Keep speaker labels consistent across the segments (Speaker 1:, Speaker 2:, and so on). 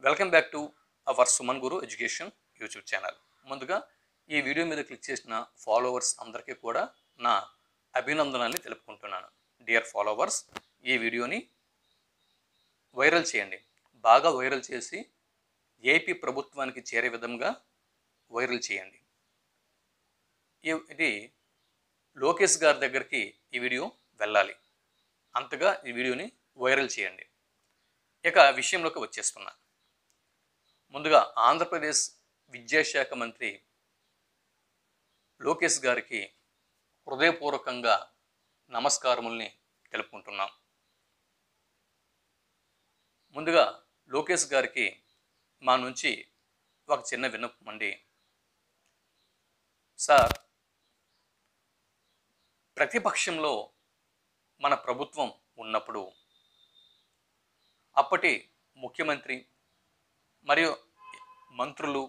Speaker 1: Welcome back to our Suman Guru education YouTube channel. ముందుగా ఈ video మీద క్లిక్ చేసిన ఫాలోవర్స్ అందరికీ కూడా నా అభినందనల్ని తెలుపుకుంటున్నాను. డియర్ ఫాలోవర్స్, ఈ వీడియోని వైరల్ చేయండి. బాగా వైరల్ చేసి ఏపీ ప్రభుత్వానికి చేరే విధంగా వైరల్ చేయండి. ఇది లోకేష్ గారి దగ్గరికి ఈ వీడియో వెళ్ళాలి. అంతగా ఈ వీడియోని వైరల్ చేయండి. ఇక విషయంలోకి వచ్చేస్తున్నా. ముందుగా ఆంధ్రప్రదేశ్ విద్యాశాఖ మంత్రి లోకేష్ గారికి హృదయపూర్వకంగా నమస్కారముల్ని తెలుపుకుంటున్నాం. ముందుగా లోకేష్ గారికి మా నుంచి ఒక చిన్న విన్నపం అండి. సార్, ప్రతిపక్షంలో మన ప్రభుత్వం ఉన్నప్పుడు అప్పటి ముఖ్యమంత్రి మరియు మంత్రులు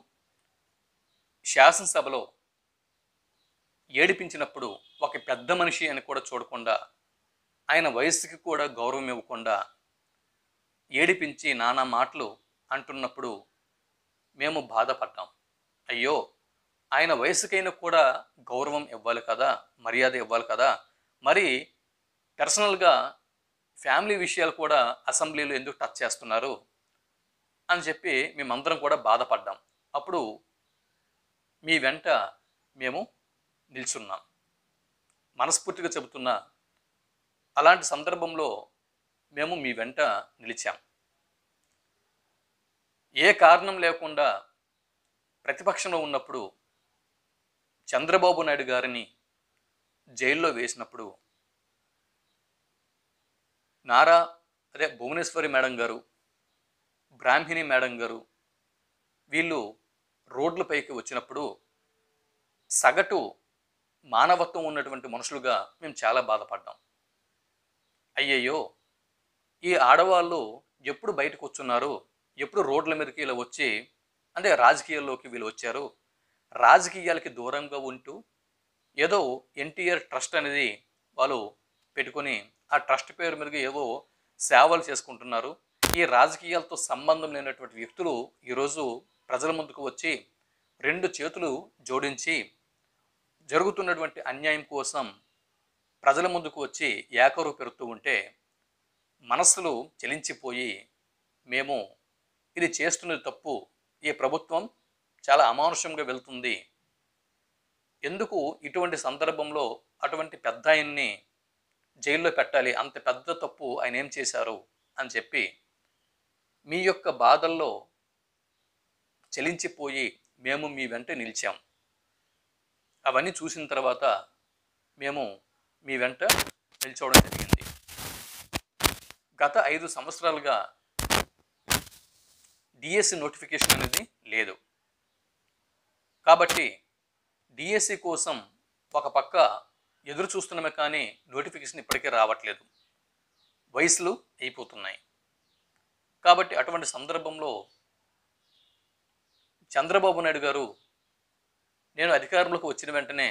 Speaker 1: శాసనసభలో ఏడిపించినప్పుడు ఒక పెద్ద మనిషి అని కూడా చూడకుండా, ఆయన వయస్సుకి కూడా గౌరవం ఇవ్వకుండా ఏడిపించి నానా మాటలు అంటున్నప్పుడు మేము బాధపడ్డాం. అయ్యో, ఆయన వయసుకైనా కూడా గౌరవం ఇవ్వాలి కదా, మర్యాద ఇవ్వాలి కదా, మరి పర్సనల్గా ఫ్యామిలీ విషయాలు కూడా అసెంబ్లీలో ఎందుకు టచ్ చేస్తున్నారు అని చెప్పి మేమందరం కూడా బాధపడ్డాం. అప్పుడు మీ వెంట మేము నిల్చున్నాం. మనస్ఫూర్తిగా చెబుతున్నా, అలాంటి సందర్భంలో మేము మీ వెంట నిలిచాం. ఏ కారణం లేకుండా ప్రతిపక్షంలో ఉన్నప్పుడు చంద్రబాబు నాయుడు గారిని జైల్లో వేసినప్పుడు భువనేశ్వరి మేడం గారు, బ్రాహ్మిణి మేడం గారు వీళ్ళు రోడ్లపైకి వచ్చినప్పుడు సగటు మానవత్వం ఉన్నటువంటి మనుషులుగా మేము చాలా బాధపడ్డాం. అయ్యయ్యో, ఈ ఆడవాళ్ళు ఎప్పుడు బయటకు వచ్చున్నారు, ఎప్పుడు రోడ్ల మీదకి ఇలా వచ్చి అంటే రాజకీయాల్లోకి వీళ్ళు వచ్చారు, రాజకీయాలకి దూరంగా ఉంటూ ఏదో ఎన్టీఆర్ ట్రస్ట్ అనేది వాళ్ళు పెట్టుకొని ఆ ట్రస్ట్ పేరు మీద ఏవో సేవలు చేసుకుంటున్నారు. ఈ రాజకీయాలతో సంబంధం లేనటువంటి వ్యక్తులు ఈరోజు ప్రజల ముందుకు వచ్చి రెండు చేతులు జోడించి జరుగుతున్నటువంటి అన్యాయం కోసం ప్రజల ముందుకు వచ్చి ఏకరు పెరుగుతూ ఉంటే మనస్సులు చెలించిపోయి, మేము ఇది చేస్తున్నది తప్పు, ఈ ప్రభుత్వం చాలా అమానుషంగా వెళ్తుంది, ఎందుకు ఇటువంటి సందర్భంలో అటువంటి పెద్ద ఆయన్ని జైల్లో పెట్టాలి, అంత పెద్ద తప్పు ఆయన ఏం చేశారు అని చెప్పి మీ యొక్క బాధల్లో చెలించిపోయి మేము మీ వెంట నిలిచాం. అవన్నీ చూసిన తర్వాత మేము మీ వెంట నిల్చోవడం జరిగింది. గత 5 సంవత్సరాలుగా డిఎస్సి నోటిఫికేషన్ అనేది లేదు. కాబట్టి డిఎస్సి కోసం ఒక పక్క ఎదురు చూస్తున్నామే కానీ నోటిఫికేషన్ ఇప్పటికే రావట్లేదు, వయసులు అయిపోతున్నాయి. కాబట్టి అటువంటి సందర్భంలో చంద్రబాబు నాయుడు గారు నేను అధికారంలోకి వచ్చిన వెంటనే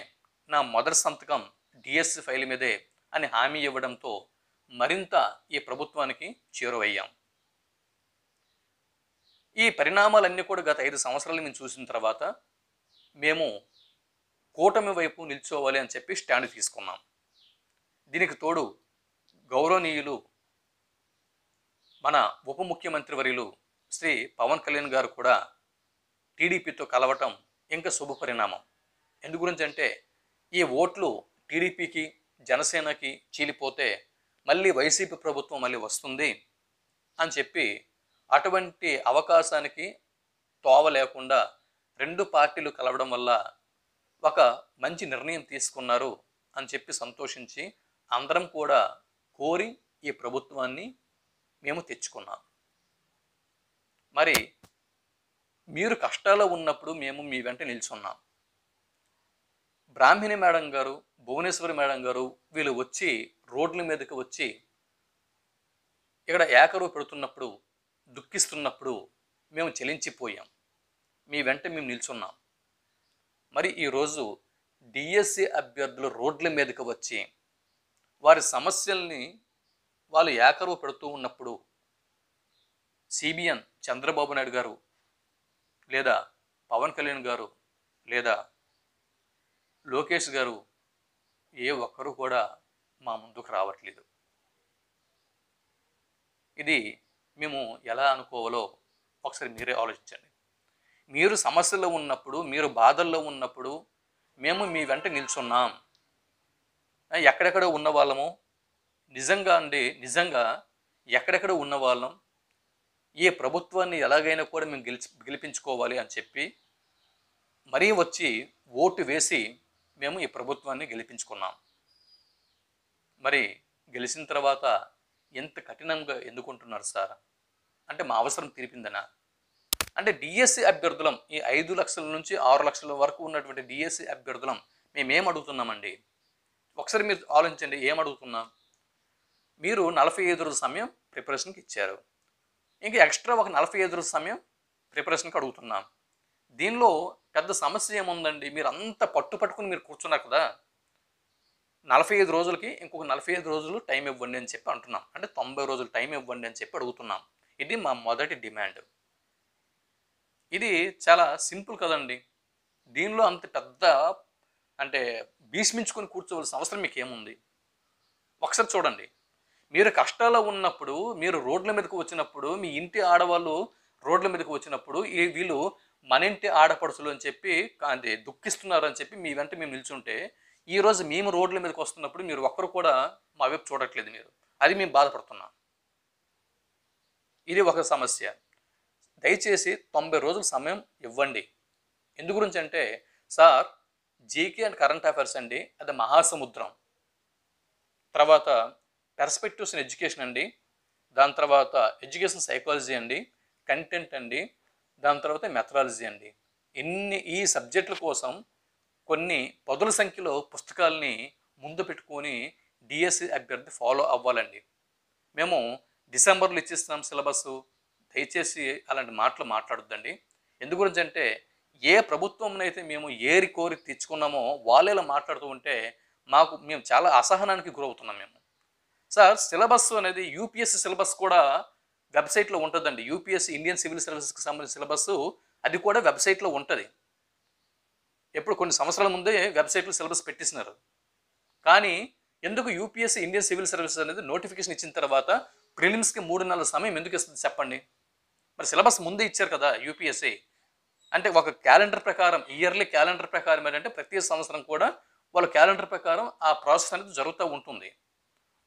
Speaker 1: నా మొదటి సంతకం డిఎస్సి ఫైల్ మీదే అని హామీ ఇవ్వడంతో మరింత ఈ ప్రభుత్వానికి చేరువయ్యాం. ఈ పరిణామాలన్నీ కూడా గత 5 సంవత్సరాలు మేము చూసిన తర్వాత మేము కూటమి వైపు నిల్చోవాలి అని చెప్పి స్టాండ్ తీసుకున్నాం. దీనికి తోడు గౌరవనీయులు మన ఉప ముఖ్యమంత్రి వర్యులు శ్రీ పవన్ కళ్యాణ్ గారు కూడా టీడీపీతో కలవటం ఇంకా శుభ పరిణామం. ఎందు గురించి అంటే ఈ ఓట్లు టీడీపీకి జనసేనకి చీలిపోతే మళ్ళీ వైసీపీ ప్రభుత్వం మళ్ళీ వస్తుంది అని చెప్పి అటువంటి అవకాశానికి తోవ లేకుండా రెండు పార్టీలు కలవడం వల్ల ఒక మంచి నిర్ణయం తీసుకున్నారు అని చెప్పి సంతోషించి అందరం కూడా కోరి ఈ ప్రభుత్వాన్ని మేము తెచ్చుకున్నాం. మరి మీరు కష్టాల్లో ఉన్నప్పుడు మేము మీ వెంట నిల్చున్నాం. బ్రాహ్మిణి మేడం గారు, భువనేశ్వరి మేడం గారు వీళ్ళు వచ్చి రోడ్ల మీదకి వచ్చి ఇక్కడ ఏకరువు పెడుతున్నప్పుడు, దుఃఖిస్తున్నప్పుడు మేము చెలించిపోయాం, మీ వెంట మేము నిల్చున్నాం. మరి ఈరోజు డిఎస్సి అభ్యర్థులు రోడ్ల మీదకి వచ్చి వారి సమస్యల్ని వాళ్ళు ఏకరువు పెడుతూ ఉన్నప్పుడు సిబిఎన్ చంద్రబాబు నాయుడు గారు లేదా పవన్ కళ్యాణ్ గారు లేదా లోకేష్ గారు ఏ ఒక్కరు కూడా మా ముందుకు రావట్లేదు. ఇది మేము ఎలా అనుకోవాలో ఒకసారి మీరే ఆలోచించండి. మీరు సమస్యల్లో ఉన్నప్పుడు, మీరు బాధల్లో ఉన్నప్పుడు మేము మీ వెంట నిల్చున్నాం. ఎక్కడెక్కడో ఉన్న వాళ్ళము, నిజంగా ఎక్కడెక్కడో ఉన్నవాళ్ళం, ఏ ప్రభుత్వాన్ని ఎలాగైనా కూడా మేము గెలిపించుకోవాలి అని చెప్పి మరీ వచ్చి ఓటు వేసి మేము ఈ ప్రభుత్వాన్ని గెలిపించుకున్నాం. మరి గెలిచిన తర్వాత ఎంత కఠినంగా ఎందుకుంటున్నారు సార్? అంటే మా అవసరం తీరిపిందనా? అంటే డిఎస్సి అభ్యర్థులం, ఈ 5 లక్షల నుంచి 6 లక్షల వరకు ఉన్నటువంటి డిఎస్సి అభ్యర్థులం మేమేం అడుగుతున్నామండి? ఒకసారి మీరు ఆలోచించండి. ఏం అడుగుతున్నాం? మీరు 45 రోజుల సమయం ప్రిపరేషన్కి ఇచ్చారు. ఇంకా ఎక్స్ట్రా ఒక 45 రోజుల సమయం ప్రిపరేషన్కి అడుగుతున్నాం. దీనిలో పెద్ద సమస్య ఏముందండి? మీరు అంత పట్టుకుని మీరు కూర్చున్నారు కదా, 45 రోజులకి ఇంకొక 45 రోజులు టైం ఇవ్వండి అని చెప్పి అంటున్నాం. అంటే 90 రోజులు టైం ఇవ్వండి అని చెప్పి అడుగుతున్నాం. ఇది మా మొదటి డిమాండ్. ఇది చాలా సింపుల్ కదండి. దీనిలో అంత పెద్ద అంటే భీష్మించుకొని కూర్చోవలసిన అవసరం మీకు ఏముంది? ఒకసారి చూడండి. మీరు కష్టాల్లో ఉన్నప్పుడు, మీరు రోడ్ల మీదకు వచ్చినప్పుడు, మీ ఇంటి ఆడవాళ్ళు రోడ్ల మీదకు వచ్చినప్పుడు వీళ్ళు మన ఇంటి ఆడపడుచులు అని చెప్పి అంటే దుఃఖిస్తున్నారు అని చెప్పి మీ వెంట మేము నిల్చుంటే, ఈరోజు మేము రోడ్ల మీదకి వస్తున్నప్పుడు మీరు ఒక్కరు కూడా మా వైపు చూడట్లేదు. మీరు అది మేము బాధపడుతున్నాం. ఇది ఒక సమస్య. దయచేసి 90 రోజుల సమయం ఇవ్వండి. ఎందు గురించి అంటే sir, GK and current affairs అండి, అది మహాసముద్రం. తర్వాత పర్స్పెక్టివ్స్ ఇన్ ఎడ్యుకేషన్ అండి, దాని తర్వాత ఎడ్యుకేషన్ సైకాలజీ అండి, కంటెంట్ అండి, దాని తర్వాత మెథడాలజీ అండి. ఈ సబ్జెక్టుల కోసం కొన్ని పదుల సంఖ్యలో పుస్తకాలని ముందు పెట్టుకొని డిఎస్సి అభ్యర్థి ఫాలో అవ్వాలండి. మేము డిసెంబర్లో ఇచ్చిస్తున్నాం సిలబస్. దయచేసి అలాంటి మాటలు మాట్లాడొద్దండి. ఎందు గురించి అంటే ఏ ప్రభుత్వంనైతే మేము ఏరి కోరి తెచ్చుకున్నామో వాళ్ళు ఇలా మాట్లాడుతూ ఉంటే మేము చాలా అసహనానికి గురవుతున్నాం. మేము సార్, సిలబస్ అనేది యూపీఎస్సీ సిలబస్ కూడా వెబ్సైట్లో ఉంటుందండి. యూపీఎస్సీ ఇండియన్ సివిల్ సర్వీసెస్కి సంబంధించిన సిలబస్ అది కూడా వెబ్సైట్లో ఉంటుంది. ఎప్పుడు కొన్ని సంవత్సరాల ముందే వెబ్సైట్లో సిలబస్ పెట్టిస్తున్నారు. కానీ ఎందుకు యూపీఎస్సీ ఇండియన్ సివిల్ సర్వీసెస్ అనేది నోటిఫికేషన్ ఇచ్చిన తర్వాత ప్రిలిమ్స్కి 3 నెలల సమయం ఎందుకు ఇస్తుంది చెప్పండి? మరి సిలబస్ ముందే ఇచ్చారు కదా యూపీఎస్సీ. అంటే ఒక క్యాలెండర్ ప్రకారం, ఇయర్లీ క్యాలెండర్ ప్రకారం ఏంటంటే ప్రతి సంవత్సరం కూడా వాళ్ళ క్యాలెండర్ ప్రకారం ఆ ప్రాసెస్ అనేది జరుగుతూ ఉంటుంది.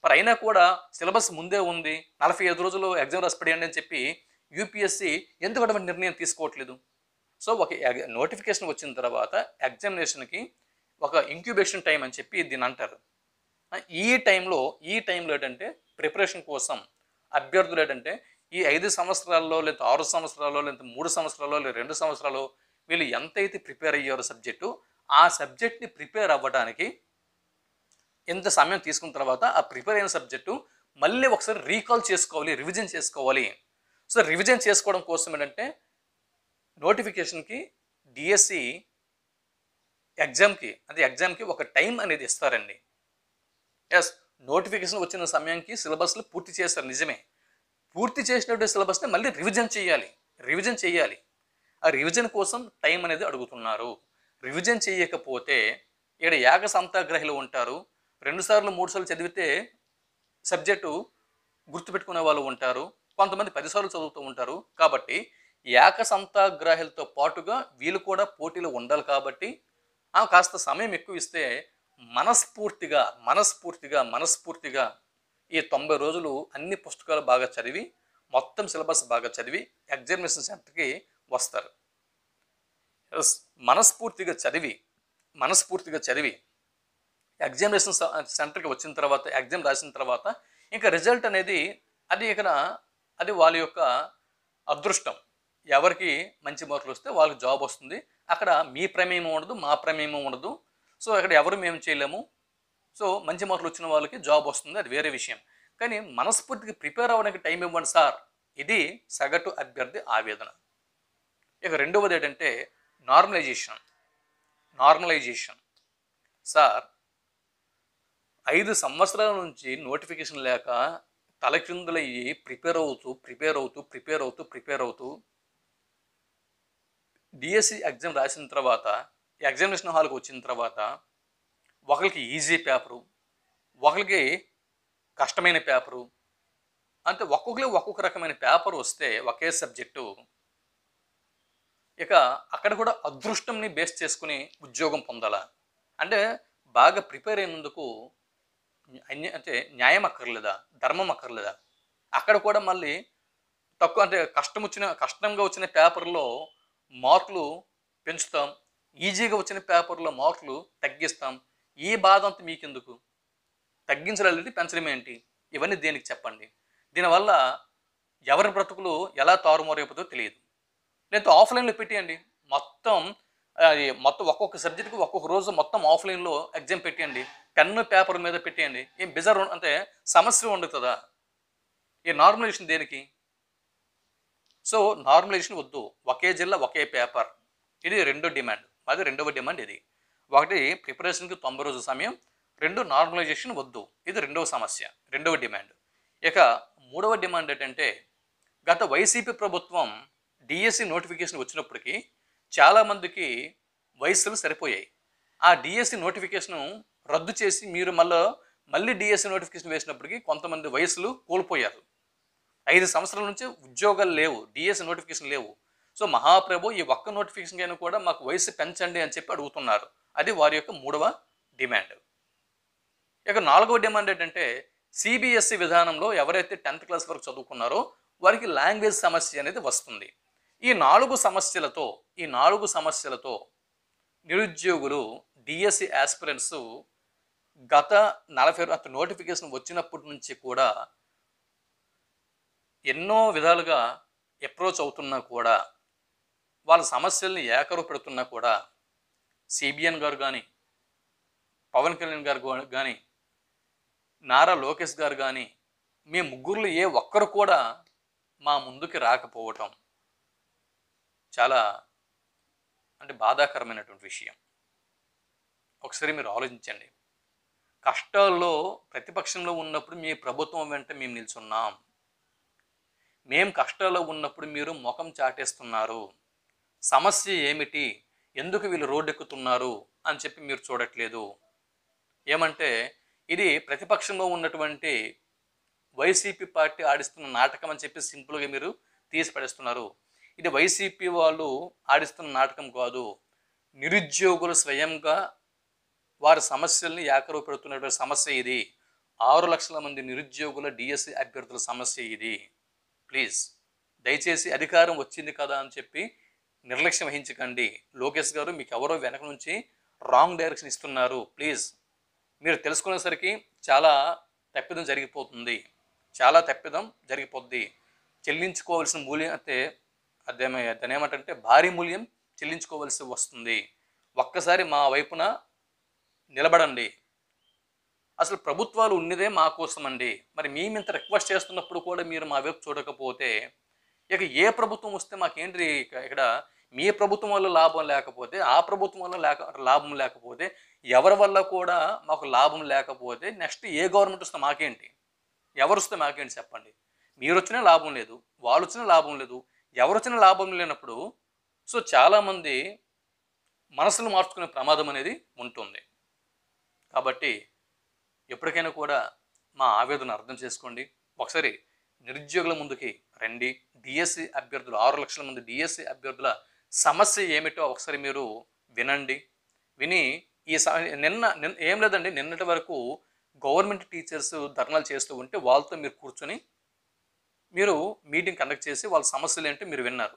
Speaker 1: మరి అయినా కూడా సిలబస్ ముందే ఉంది, 45 రోజులు ఎగ్జామ్ రాసి పడేయండి అని చెప్పి యూపీఎస్సీ ఎందుకు అటువంటి నిర్ణయం తీసుకోవట్లేదు? సో ఒక నోటిఫికేషన్ వచ్చిన తర్వాత ఎగ్జామినేషన్కి ఒక ఇంక్యుబేషన్ టైం అని చెప్పి దీన్ని అంటారు. ఈ టైంలో ఏంటంటే ప్రిపరేషన్ కోసం అభ్యర్థులు ఏంటంటే ఈ 5 సంవత్సరాల్లో లేదా 6 సంవత్సరాల్లో లేదా 3 సంవత్సరాల్లో లేదా 2 సంవత్సరాలు వీళ్ళు ఎంతైతే ప్రిపేర్ అయ్యారో సబ్జెక్టు, ఆ సబ్జెక్ట్ని ప్రిపేర్ అవ్వడానికి ఎంత సమయం తీసుకున్న తర్వాత ఆ ప్రిపేర్ అయిన సబ్జెక్టు మళ్ళీ ఒకసారి రీకాల్ చేసుకోవాలి, రివిజన్ చేసుకోవాలి. సో రివిజన్ చేసుకోవడం కోసం ఏంటంటే నోటిఫికేషన్కి డిఎస్సి ఎగ్జామ్కి ఒక టైం అనేది ఇస్తారండి. ఎస్, నోటిఫికేషన్ వచ్చిన సమయానికి సిలబస్లు పూర్తి చేస్తారు, నిజమే. పూర్తి చేసినటువంటి సిలబస్ని మళ్ళీ రివిజన్ చేయాలి. ఆ రివిజన్ కోసం టైం అనేది అడుగుతున్నారు. రివిజన్ చేయకపోతే ఇక్కడ ఏకసంతాగ్రహిలు ఉంటారు. 2 సార్లు 3 సార్లు చదివితే సబ్జెక్టు గుర్తుపెట్టుకునే వాళ్ళు ఉంటారు. కొంతమంది 10 సార్లు చదువుతూ ఉంటారు. కాబట్టి ఏకసంతాగ్రాహులతో పాటుగా వీళ్ళు కూడా పోటీలో ఉండాలి. కాబట్టి కాస్త సమయం ఎక్కువ ఇస్తే మనస్ఫూర్తిగా ఈ 90 రోజులు అన్ని పుస్తకాలు బాగా చదివి, మొత్తం సిలబస్ బాగా చదివి ఎగ్జామినేషన్ సెంటర్కి వస్తారు. మనస్ఫూర్తిగా చదివి ఎగ్జామినేషన్ సెంటర్కి వచ్చిన తర్వాత, ఎగ్జామ్ రాసిన తర్వాత ఇంకా రిజల్ట్ అనేది అది వాళ్ళ యొక్క అదృష్టం. ఎవరికి మంచి మార్కులు వస్తే వాళ్ళకి జాబ్ వస్తుంది. అక్కడ మీ ప్రమేయం ఉండదు, మా ప్రమేయం ఉండదు. సో అక్కడ ఎవరు మేము చేయలేము. సో మంచి మార్కులు వచ్చిన వాళ్ళకి జాబ్ వస్తుంది, అది వేరే విషయం. కానీ మనస్ఫూర్తిగా ప్రిపేర్ అవ్వడానికి టైం ఇవ్వండి సార్. ఇది సగటు అభ్యర్థి ఆవేదన. ఇక రెండవది ఏంటంటే నార్మలైజేషన్. సార్, 5 సంవత్సరాల నుంచి నోటిఫికేషన్ లేక తలక్రిందులయ్యి ప్రిపేర్ అవుతూ డిఎస్సి ఎగ్జామ్ రాసిన తర్వాత ఎగ్జామినేషన్ హాల్కి వచ్చిన తర్వాత ఒకరికి ఈజీ పేపరు, ఒకరికి కష్టమైన పేపరు, అంటే ఒక్కొక్క రకమైన పేపర్ వస్తే ఒకే సబ్జెక్టు, ఇక అక్కడ కూడా అదృష్టంని బేస్ చేసుకుని ఉద్యోగం పొందాలా? అంటే బాగా ప్రిపేర్ అయినందుకు అంటే న్యాయం అక్కర్లేదా? ధర్మం అక్కర్లేదా? అక్కడ కూడా మళ్ళీ తక్కువ అంటే కష్టంగా వచ్చిన పేపర్‌లో మార్కులు పెంచుతాం. ఈజీగా వచ్చిన పేపర్‌లో మార్కులు తగ్గిస్తాం. ఈ బాధంతా మీకెందుకు? తగ్గించడమేంటి? పెంచడమేంటి? ఇవన్నీ దేనికి చెప్పండి? దీనివల్ల ఎవరి బ్రతుకులు ఎలా తారుమారైపోతుందో తెలీదు. లేదా ఆఫ్‌లైన్‌లో పెట్టేయండి. మొత్తం మొత్తం ఒక్కొక్క సబ్జెక్ట్‌కి ఒక్కొక్క రోజు మొత్తం ఆఫ్‌లైన్‌లో ఎగ్జామ్ పెట్టేయండి. పెన్ను, పేపర్ మీద పెట్టేయండి. ఏం అంటే సమస్య ఉండదు కదా! ఈ నార్మలైజేషన్ దేనికి? సో, నార్మలైజేషన్ వద్దు. ఒకే జిల్లా, ఒకే పేపర్. ఇది రెండో డిమాండ్. అది రెండవ డిమాండ్ ఇది. ఒకటి ప్రిపరేషన్‌కి 90 రోజుల సమయం. 2 నార్మలైజేషన్ వద్దు. ఇది రెండవ సమస్య. రెండవ డిమాండ్. ఇక మూడవ డిమాండ్ ఏంటంటే, గత వైసీపీ ప్రభుత్వం డీఎస్సీ నోటిఫికేషన్ వచ్చినప్పటికి చాలామందికి వయస్సులు సరిపోయాయి. ఆ డీఎస్సీ నోటిఫికేషను రద్దు చేసి మీరు మళ్ళీ డీఎస్సీ నోటిఫికేషన్ వేసినప్పటికి కొంతమంది వయస్సులు కోల్పోయారు. 5 సంవత్సరాల నుంచి ఉద్యోగాలు లేవు. డీఎస్సీ నోటిఫికేషన్ లేవు. సో, మహాప్రభు ఈ ఒక్క నోటిఫికేషన్‌కైనా కూడా మాకు వయస్సు పెంచండి అని చెప్పి అడుగుతున్నారు. అది వారి యొక్క మూడవ డిమాండ్. ఇక నాలుగవ డిమాండ్ ఏంటంటే, సీబీఎస్ఈ విధానంలో ఎవరైతే 10th క్లాస్ వరకు చదువుకున్నారో వారికి లాంగ్వేజ్ సమస్య అనేది వస్తుంది. ఈ 4 సమస్యలతో నిరుద్యోగులు డీఎస్సీ యాస్పిరెంట్స్ గత 40 నోటిఫికేషన్ వచ్చినప్పటి నుంచి కూడా ఎన్నో విధాలుగా అప్రోచ్ అవుతున్నా కూడా, వాళ్ళ సమస్యల్ని ఏకరువు పెడుతున్నా కూడా, సిబిఎన్ గారు గానీ, పవన్ కళ్యాణ్ గారు గానీ, నారా లోకేష్ గారు గానీ, మీ ముగ్గురులో ఏ ఒక్కరు కూడా మా ముందుకి రాకపోవటం చాలా అంటే బాధాకరమైనటువంటి విషయం. ఒకసారి మీరు ఆలోచించండి. కష్టాల్లో ప్రతిపక్షంలో ఉన్నప్పుడు మీ ప్రభుత్వం వెంట మేము నిల్చున్నాం. మేం కష్టాల్లో ఉన్నప్పుడు మీరు మొఖం చాటేస్తున్నారు. సమస్య ఏమిటి? ఎందుకు వీళ్ళు రోడ్డెక్కుతున్నారు అని చెప్పి మీరు చూడట్లేదు. ఏమంటే ఇది ప్రతిపక్షంలో ఉన్నటువంటి వైసీపీ పార్టీ ఆడిస్తున్న నాటకం అని చెప్పి సింపుల్‌గా మీరు తీసి పడేస్తున్నారు. ఇది వైసీపీ వాళ్ళు ఆడిస్తున్న నాటకం కాదు. నిరుద్యోగులు స్వయంగా వారి సమస్యల్ని ఏకరువు పెడుతున్నటువంటి సమస్య ఇది. 6 లక్షల మంది నిరుద్యోగుల డీఎస్సీ అభ్యర్థుల సమస్య ఇది. ప్లీజ్ దయచేసి అధికారం వచ్చింది కదా అని చెప్పి నిర్లక్ష్యం వహించకండి. లోకేష్ గారు మీకు ఎవరో వెనక నుంచి రాంగ్ డైరెక్షన్ ఇస్తున్నారు. ప్లీజ్ మీరు తెలుసుకునేసరికి చాలా తప్పిదం జరిగిపోతుంది. చెల్లించుకోవాల్సిన మూల్యం అయితే దాన్నేమంటే భారీ మూల్యం చెల్లించుకోవాల్సి వస్తుంది. ఒక్కసారి మా వైపున నిలబడండి. అసలు ప్రభుత్వాలు ఉన్నదే మా కోసం అండి. మరి మేమింత రిక్వెస్ట్ చేస్తున్నప్పుడు కూడా మీరు మా వైపు చూడకపోతే ఇక ఏ ప్రభుత్వం వస్తే మాకేంటి ఇక్కడ మీ ప్రభుత్వం వల్ల లాభం లేకపోతే, ఆ ప్రభుత్వం వల్ల లాభం లేకపోతే, ఎవరి వల్ల కూడా మాకు లాభం లేకపోతే నెక్స్ట్ ఏ గవర్నమెంట్ వస్తే మాకేంటి? ఎవరొస్తే మాకేంటి చెప్పండి? మీరొచ్చినా లాభం లేదు. వాళ్ళొచ్చినా లాభం లేదు. ఎవరొచ్చినా లాభం లేనప్పుడు సో చాలామంది మనసును మార్చుకునే ప్రమాదం అనేది ఉంటుంది. కాబట్టి ఎప్పటికైనా కూడా మా ఆవేదన అర్థం చేసుకోండి. ఒకసారి నిరుద్యోగుల ముందుకి రండి. డీఎస్సీ అభ్యర్థులు 6 లక్షల మంది డీఎస్సీ అభ్యర్థుల సమస్య ఏమిటో ఒకసారి మీరు వినండి. విని ఏం లేదండి, నిన్నటి వరకు గవర్నమెంట్ టీచర్స్ ధర్నాలు చేస్తూ ఉంటే వాళ్ళతో మీరు కూర్చొని మీరు మీటింగ్ కండక్ట్ చేసి వాళ్ళ సమస్యలు ఏంటో మీరు విన్నారు.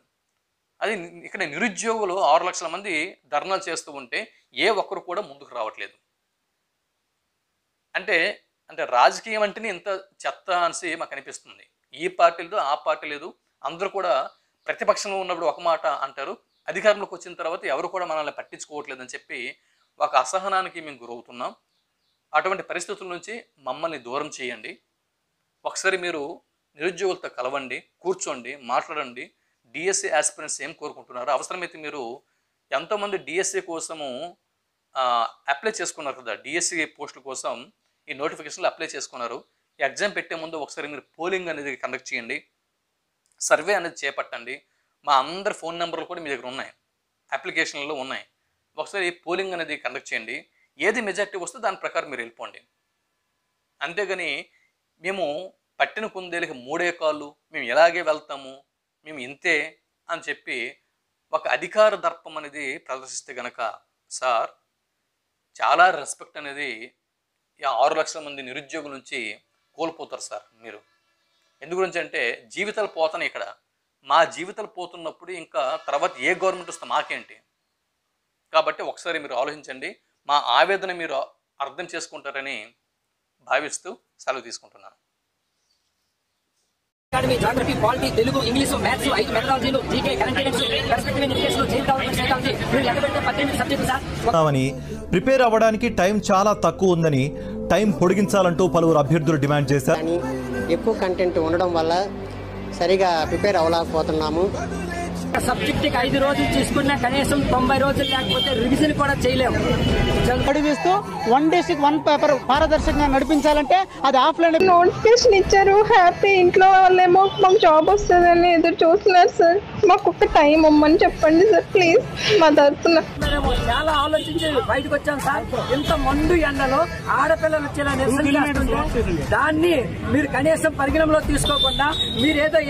Speaker 1: అది ఇక్కడ నిరుద్యోగులు 6 లక్షల మంది ధర్నాలు చేస్తూ ఉంటే ఏ ఒక్కరు కూడా ముందుకు రావట్లేదు. అంటే రాజకీయం అంటేనే ఇంత చెత్త అనేసి మాకు అనిపిస్తుంది. ఈ పార్టీ లేదు, ఆ పార్టీ లేదు. అందరూ కూడా ప్రతిపక్షంలో ఉన్నప్పుడు ఒక మాట అంటారు. అధికారంలోకి వచ్చిన తర్వాత ఎవరు కూడా మనల్ని పట్టించుకోవట్లేదని చెప్పి ఒక అసహనానికి మేము గురవుతున్నాం. అటువంటి పరిస్థితుల నుంచి మమ్మల్ని దూరం చేయండి. ఒకసారి మీరు నిరుద్యోగులతో కలవండి, కూర్చోండి, మాట్లాడండి. డిఎస్సీ యాస్పిరెంట్స్ ఏం కోరుకుంటున్నారు? అవసరమైతే మీరు ఎంతోమంది డిఎస్సీ కోసము అప్లై చేసుకున్నారు కదా, డిఎస్సీ పోస్టుల కోసం ఈ నోటిఫికేషన్లు అప్లై చేసుకున్నారు. ఎగ్జామ్ పెట్టే ముందు ఒకసారి మీరు పోలింగ్ అనేది కండక్ట్ చేయండి, సర్వే అనేది చేపట్టండి. మా అందరి ఫోన్ నెంబర్లు కూడా మీ దగ్గర ఉన్నాయి, అప్లికేషన్లలో ఉన్నాయి. ఒకసారి పోలింగ్ అనేది కండక్ట్ చేయండి. ఏది మెజారిటీ వస్తే దాని ప్రకారం మీరు వెళ్ళిపోండి. అంతేగాని మేము పట్టిన కుందేలకి 3 కాళ్ళు, మేము ఎలాగే వెళ్తాము, మేము ఇంతే అని చెప్పి ఒక అధికార దర్పం అనేది ప్రదర్శిస్తే గనక సార్ చాలా రెస్పెక్ట్ అనేది 6 లక్షల మంది నిరుద్యోగుల నుంచి కోల్పోతారు సార్ మీరు. ఎందు గురించి అంటే జీవితాలు పోతున్నాయి ఇక్కడ. మా జీవితాలు పోతున్నప్పుడు ఇంకా తర్వాత ఏ గవర్నమెంట్ వస్తే మాకేంటి? కాబట్టి ఒకసారి మీరు ఆలోచించండి. మా ఆవేదన మీరు అర్థం చేసుకుంటారని భావిస్తూ సెలవు తీసుకుంటున్నాను.
Speaker 2: Geography, polity, Telugu, English, maths, 5 మెథడాలజీలు, GK, current affairs, perspective education, జీన్ డెవలప్మెంట్ సైకాలజీ, మీరు ఎక్కడైతే 18 సబ్జెక్టులు సార్.
Speaker 3: ప్రిపేర్ అవ్వడానికి టైం చాలా తక్కువ ఉందని టైం పొడిగించాలంటూ పలువురు అభ్యర్థులు డిమాండ్ చేశారు.
Speaker 4: ఎక్కువ కంటెంట్ ఉండడం వల్ల సరిగా ప్రిపేర్ అవ్వలేకపోతున్నాము.
Speaker 2: సబ్జెక్ట్కి 5 రోజులు తీసుకున్నా కనీసం 90 రోజులు లేకపోతే రివిజన్ కూడా చేయలేము.
Speaker 5: నడిపిస్తూ 1 డేస్కి 1 పేపర్ పారదర్శకంగా నడిపించాలంటే అది ఆఫ్లైన్.
Speaker 6: నోటిఫికేషన్ ఇచ్చారు, హ్యాపీ. ఇంట్లో వాళ్ళేమో మాకు జాబ్ వస్తుందని ఎదురు చూస్తున్నారు సార్. మాకు ఒక టైం ఇమ్మని చెప్పండి సార్ ప్లీజ్. మా తరఫున
Speaker 2: చాలా ఆలోచించి బయటకు వచ్చాం సార్. ఇంత మండు ఎండలో ఆడపిల్లలు వచ్చేలా నిరసన, దాన్ని మీరు కనీసం పరిగణలో తీసుకోకుండా మీరేదో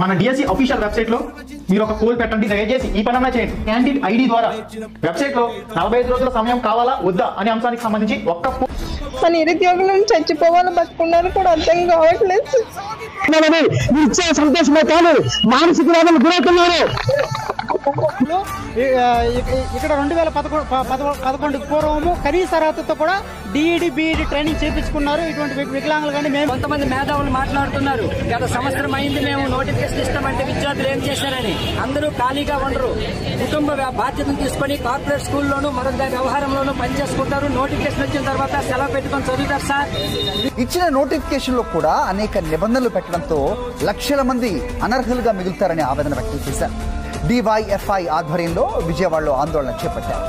Speaker 7: మన డిఎస్సి అఫీషియల్ వెబ్సైట్ లో మీరు ఒక పోల్ పెట్టండి, దయచేసి ఈ పనన్నా చేయండి. క్యాండిడేట్ ఐడి ద్వారా వెబ్సైట్ లో 45 రోజుల సమయం కావాలా వద్దా అనే అంశానికి సంబంధించి
Speaker 6: మన నిరుద్యోగులు చచ్చిపోవాలి బతుకున్నారు కూడా అర్థం కావట్లేదు.
Speaker 5: ఇచ్చే సంతోషమే కానీ మానసిక వేదనకు గురవుతున్నారు. ఇక్కడ 2011 పూర్వము కనీస అర్హతతో కూడా డిఈడి బిఈడి ట్రైనింగ్ చేయించుకున్నారు. ఇటువంటి వికలాంగులు కానీ మేము
Speaker 2: కొంతమంది మేధావులు మాట్లాడుతున్నారు, గత సంవత్సరం అయింది మేము నోటిఫికేషన్ ఇస్తామంటే విద్యార్థులు ఏం చేశారని. అందరూ ఖాళీగా ఉండరు, కుటుంబ బాధ్యతలు తీసుకొని కార్పొరేట్ స్కూల్లోనూ మరొక వ్యవహారంలోనూ పనిచేసుకుంటారు. నోటిఫికేషన్ వచ్చిన తర్వాత సెలవు పెట్టుకొని చదువుతారు సార్.
Speaker 8: ఇచ్చిన నోటిఫికేషన్ లో కూడా అనేక నిబంధనలు పెట్టడంతో లక్షల మంది అనర్హులుగా మిగులుతారని ఆవేదన వ్యక్తం చేశారు. డివైఎఫ్ఐ ఆధ్వర్యంలో విజయవాడలో ఆందోళన చేపట్టారు.